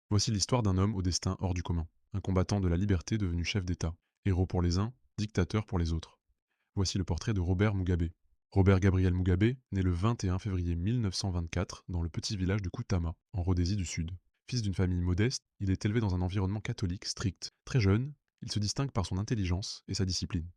Voici l'histoire d'un homme au destin hors du commun, un combattant de la liberté devenu chef d'État, héros pour les uns, dictateur pour les autres. Voici le portrait de Robert Mugabe. Robert Gabriel Mugabe naît le 21 février 1924 dans le petit village de Kutama, en Rhodésie du Sud. Fils d'une famille modeste, il est élevé dans un environnement catholique strict. Très jeune, il se distingue par son intelligence et sa discipline.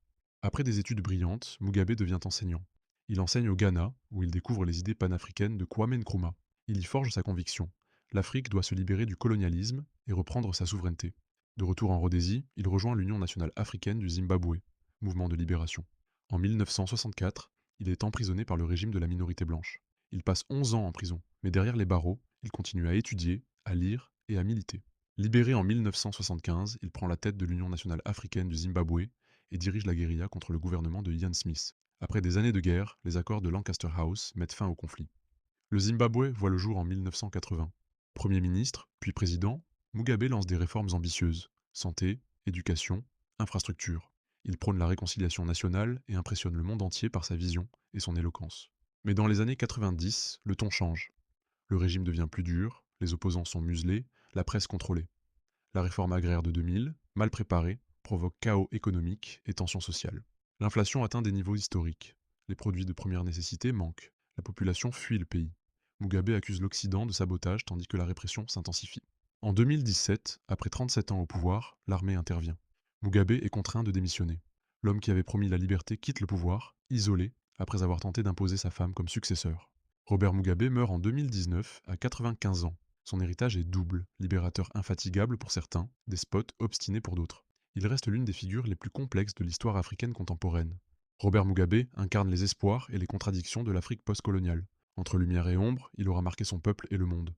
Après des études brillantes, Mugabe devient enseignant. Il enseigne au Ghana, où il découvre les idées panafricaines de Kwame Nkrumah. Il y forge sa conviction. L'Afrique doit se libérer du colonialisme et reprendre sa souveraineté. De retour en Rhodésie, il rejoint l'Union nationale africaine du Zimbabwe, mouvement de libération. En 1964, il est emprisonné par le régime de la minorité blanche. Il passe 11 ans en prison, mais derrière les barreaux, il continue à étudier, à lire et à militer. Libéré en 1975, il prend la tête de l'Union nationale africaine du Zimbabwe et dirige la guérilla contre le gouvernement de Ian Smith. Après des années de guerre, les accords de Lancaster House mettent fin au conflit. Le Zimbabwe voit le jour en 1980. Premier ministre, puis président, Mugabe lance des réformes ambitieuses: santé, éducation, infrastructure. Il prône la réconciliation nationale et impressionne le monde entier par sa vision et son éloquence. Mais dans les années 90, le ton change. Le régime devient plus dur, les opposants sont muselés, la presse contrôlée. La réforme agraire de 2000, mal préparée, provoque chaos économique et tensions sociales. L'inflation atteint des niveaux historiques. Les produits de première nécessité manquent. La population fuit le pays. Mugabe accuse l'Occident de sabotage tandis que la répression s'intensifie. En 2017, après 37 ans au pouvoir, l'armée intervient. Mugabe est contraint de démissionner. L'homme qui avait promis la liberté quitte le pouvoir, isolé, après avoir tenté d'imposer sa femme comme successeur. Robert Mugabe meurt en 2019 à 95 ans. Son héritage est double, libérateur infatigable pour certains, despote obstiné pour d'autres. Il reste l'une des figures les plus complexes de l'histoire africaine contemporaine. Robert Mugabe incarne les espoirs et les contradictions de l'Afrique postcoloniale. Entre lumière et ombre, il aura marqué son peuple et le monde.